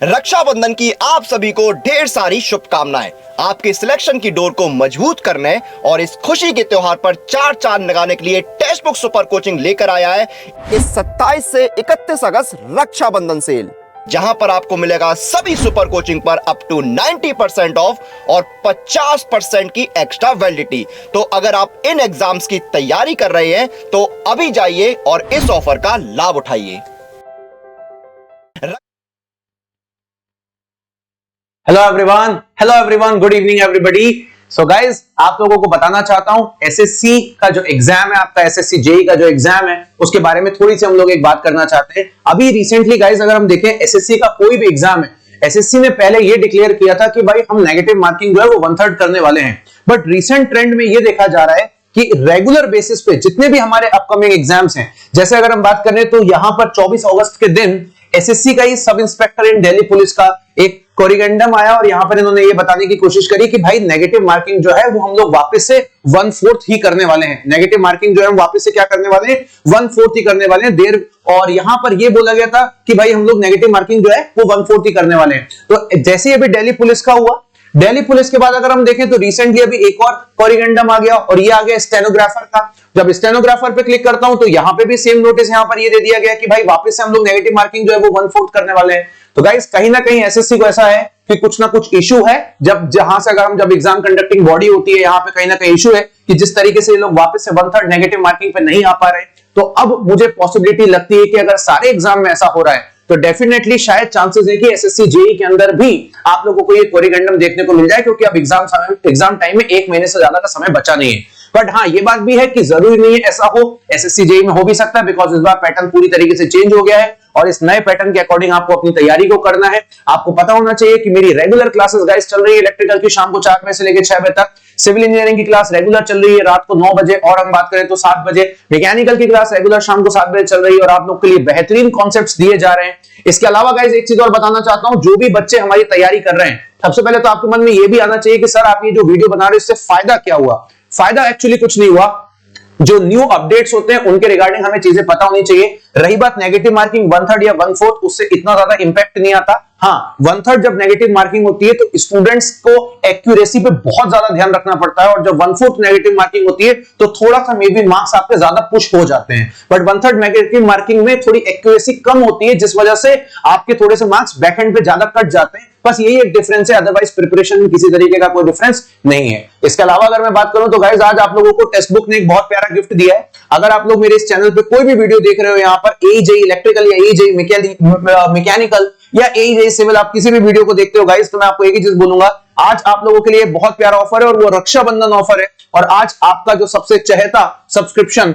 रक्षाबंधन की आप सभी को ढेर सारी शुभकामनाएं। आपके सिलेक्शन की डोर को मजबूत करने और इस खुशी के त्योहार पर चार चांद लगाने के लिए टेक्स्ट बुक सुपर कोचिंग लेकर आया है इस 27 से 31 अगस्त रक्षाबंधन सेल, जहां पर आपको मिलेगा सभी सुपर कोचिंग पर अप टू 90% ऑफ और 50% की एक्स्ट्रा वैलिडिटी। तो अगर आप इन एग्जाम्स की तैयारी कर रहे हैं तो अभी जाइए और इस ऑफर का लाभ उठाइए। Hello everyone, good evening everybody. So guys, आप लोगों को बताना चाहता हूं एसएससी का जो एग्जाम है, आपका एसएससी जेई का जो एग्जाम है, उसके बारे में थोड़ी सी हम लोग एक बात करना चाहते हैं। अभी रिसेंटली गाइज अगर हम देखें एसएससी का कोई भी एग्जाम है, एसएससी ने पहले ये डिक्लेयर किया था कि भाई हम नेगेटिव मार्किंग जो है वो 1/3 करने वाले हैं। बट रिसेंट ट्रेंड में ये देखा जा रहा है कि रेगुलर बेसिस पे जितने भी हमारे अपकमिंग एग्जाम्स हैं, जैसे अगर हम बात करें तो यहां पर 24 अगस्त के दिन एसएससी का ही सब इंस्पेक्टर इन दिल्ली पुलिस का एक कोरिगेंडम आया और यहां पर इन्होंने ये बताने की कोशिश करी कि भाई नेगेटिव मार्किंग जो है वो हम लोग वापस से 1/4 ही करने वाले हैं। नेगेटिव मार्किंग जो है हम वापस से क्या करने वाले हैं, 1/4 ही करने वाले हैं देर। और यहां पर ये बोला गया था कि भाई हम लोग नेगेटिव मार्किंग जो है वो 1/4 ही करने वाले हैं। तो जैसे अभी दिल्ली पुलिस का हुआ, दिल्ली पुलिस के बाद अगर हम देखें तो रिसेंटली अभी एक और कोरिगेंडम आ गया और ये आ गया स्टेनोग्राफर का। जब स्टेनोग्राफर पे क्लिक करता हूं तो यहां पे भी सेम नोटिस यहां पर ये दे दिया गया कि भाई वापस से हम लोग नेगेटिव मार्किंग जो है वो 1/4 करने वाले हैं। तो गाइस कहीं ना कहीं एसएससी को ऐसा है कि कुछ ना कुछ इशू है। जहां से अगर हम जब एग्जाम कंडक्टिंग बॉडी होती है, यहां पे कहीं ना कहीं इशू है कि जिस तरीके से ये लोग वापस से 1/3 नेगेटिव मार्किंग पे नहीं आ पा रहे। तो अब मुझे पॉसिबिलिटी लगती है कि अगर सारे एग्जाम में ऐसा हो रहा है तो डेफिनेटली शायद चांसेस है कि एसएससी जेई के अंदर भी आप लोगों को ये कोरिगेंडम देखने को मिल जाए, क्योंकि अब एग्जाम टाइम में 1 महीने से ज्यादा का समय बचा नहीं है। बट हाँ, ये बात भी है कि जरूरी नहीं है ऐसा हो, एसएससी जेई में हो भी सकता है, बिकॉज इस बार पैटर्न पूरी तरीके से चेंज हो गया है और इस नए पैटर्न के अकॉर्डिंग आपको अपनी तैयारी को करना है। आपको पता होना चाहिए कि मेरी रेगुलर क्लासेस गाइस चल रही है इलेक्ट्रिकल की शाम को 4 बजे से लेकर 6 बजे तक, सिविल इंजीनियरिंग की क्लास रेगुलर चल रही है रात को 9 बजे और हम बात करें तो 7 बजे, मैकेनिकल की क्लास रेगुलर शाम को 7 बजे चल रही है और आप लोग के लिए बेहतरीन कॉन्सेप्ट्स दिए जा रहे हैं। इसके अलावा गाइस एक चीज और बताना चाहता हूं, जो भी बच्चे हमारी तैयारी कर रहे हैं, सबसे पहले तो आपके मन में यह भी आना चाहिए कि सर आप ये जो वीडियो बना रहे हो इससे फायदा क्या हुआ। फायदा एक्चुअली कुछ नहीं हुआ। जो न्यू अपडेट्स होते हैं उनके रिगार्डिंग हमें चीजें पता होनी चाहिए। रही बात नेगेटिव मार्किंग 1/3 या 1/4, उससे इतना ज्यादा इंपैक्ट नहीं आता। हाँ, 1/3 जब नेगेटिव मार्किंग होती है तो स्टूडेंट्स को एक्यूरेसी पे बहुत ज्यादा ध्यान रखना पड़ता है, और जब 1/4 नेगेटिव मार्किंग होती है तो थोड़ा सा मे बी मार्क्स आपके ज्यादा पुश हो जाते हैं। बट 1/3 नेगेटिव मार्किंग में थोड़ी एक्यूरेसी कम होती है, जिस वजह से आपके थोड़े से मार्क्स बैक एंड पे ज्यादा कट जाते हैं। बस यही एक डिफरेंस है, अदरवाइज प्रिपरेशन में किसी तरीके का कोई डिफरेंस नहीं है। इसके अलावा अगर मैं बात करूं तो गाइस आज आप लोगों को टेक्स्ट बुक ने एक बहुत प्यारा गिफ्ट दिया है। अगर आप लोग मेरे इस चैनल पे कोई भी वीडियो देख रहे हो, यहाँ पर एजेई इलेक्ट्रिकल या एजेई मैकेनिकल या एजेई सिविल, आप किसी भी वीडियो को देखते हो गाइस, तो मैं आपको एक ही चीज बोलूंगा, आज आप लोगों के लिए बहुत प्यारा ऑफर है और वो रक्षाबंधन ऑफर है। और आज आपका जो सबसे चहेता सब्सक्रिप्शन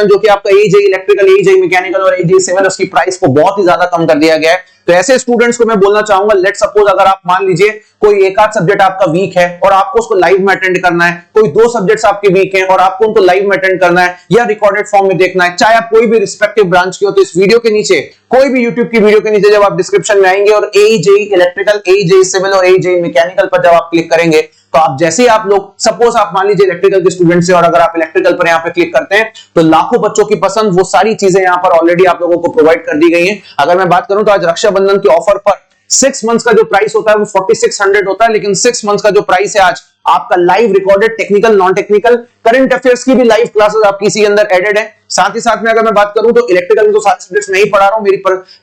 जो कि आपका एजेई इलेक्ट्रिकल, एजेई मैकेनिकल और एजेई सिविल, उसकी प्राइस को बहुत ही ज्यादा कम कर दिया गया है। तो ऐसे स्टूडेंट्स को मैं बोलना चाहूंगा, लेट सपोज अगर आप मान लीजिए कोई एक आध सब्जेक्ट आपका वीक है और आपको उसको लाइव में अटेंड करना है, कोई 2 सब्जेक्ट्स आपके वीक हैं और आपको उनको लाइव में अटेंड करना है या रिकॉर्डेड फॉर्म में देखना है, चाहे आप कोई भी रिस्पेक्टिव ब्रांच के हो, तो इस वीडियो के नीचे, कोई भी यूट्यूब की वीडियो के नीचे जब आप डिस्क्रिप्शन में आएंगे और एजेई इलेक्ट्रिकल, एजेई सिविल और एजेई मैकेनिकल पर जब आप क्लिक करेंगे तो आप जैसे ही आप लोग, सपोज आप मान लीजिए इलेक्ट्रिकल के स्टूडेंट से, और अगर आप इलेक्ट्रिकल पर यहाँ पे क्लिक करते हैं तो लाखों बच्चों की पसंद वो सारी चीजें यहाँ पर ऑलरेडी आप लोगों को प्रोवाइड कर दी गई हैं। अगर मैं बात करूं तो आज रक्षाबंधन के ऑफर पर 6 मंथ्स का जो प्राइस होता है वो 4600 होता है, लेकिन 6 मंथ्स का जो प्राइस है आज आपका live recorded technical, non technical, current affairs की भी लाइव क्लासेस आपकी इसी के अंदर एडेड है। साथ ही साथ में अगर मैं बात करूं तो इलेक्ट्रिकल में तो सारे सब्जेक्ट्स नहीं पढ़ा रहा हूं,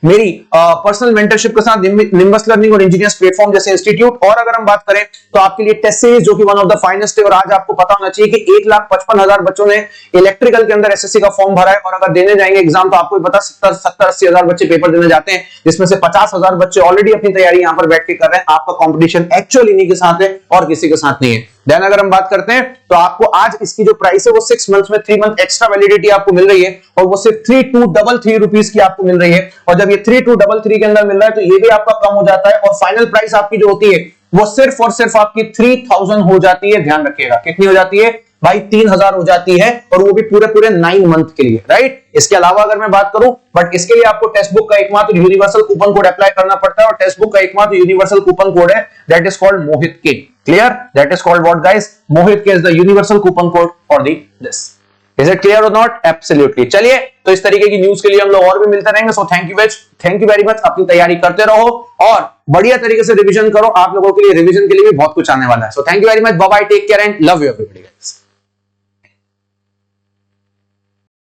मेरी पर्सनल मेंटरशिप के साथ निम्बस लर्निंग और इंजीनियर्स प्लेटफॉर्म जैसे इंस्टीट्यूट, और अगर हम बात करें तो आपके लिए टेस्ट सीरीज जो कि वन ऑफ द फाइनेस्ट है। और आज आपको पता होना चाहिए कि 1,55,000 बच्चों ने इलेक्ट्रिकल के अंदर एसएससी का फॉर्म भरा है, और अगर देने जाएंगे एग्जाम तो आपको पता 70-80,000 बच्चे पेपर देने जाते हैं, जिसमें से 50,000 बच्चे ऑलरेडी अपनी तैयारी यहां पर बैठ के कर रहे हैं। आपका कॉम्पिटिशन एक्चुअली इन्हीं के साथ है और किसी के साथ नहीं है। देन अगर हम बात करते हैं तो आपको आज इसकी जो प्राइस है वो 6 मंथ्स में 3 मंथ एक्स्ट्रा वैलिडिटी आपको मिल रही है, और वो सिर्फ 3233 रुपीस की आपको मिल रही है। और जब ये 3233 के अंदर मिल रहा है तो ये भी आपका कम हो जाता है, और फाइनल प्राइस आपकी जो होती है वो सिर्फ और सिर्फ आपकी 3000 हो जाती है। ध्यान रखिएगा कितनी हो जाती है भाई, 3000 हो जाती है, और वो भी पूरे 9 मंथ के लिए, राइट। इसके अलावा अगर मैं बात करूं, बट इसके लिए आपको टेक्स्ट बुक का एकमात्र यूनिवर्सल कूपन कोड अप्लाई करना पड़ता है, और टेक्स्ट बुक का एकमात्र यूनिवर्सल कूपन कोड है, that is called Mohit K. Clear? That is called what guys? Mohit K is the universal coupon code for this. Is it clear or not? Absolutely. चलिए, तो इस तरीके की न्यूज के लिए हम लोग और भी मिलते रहेंगे। सो थैंक यू वेरी मच। अपनी तैयारी करते रहो और बढ़िया तरीके से रिवीजन करो। आप लोगों के लिए रिवीजन के लिए भी बहुत कुछ आने वाला है। So thank you very much. Bye bye, take care and love you everybody guys.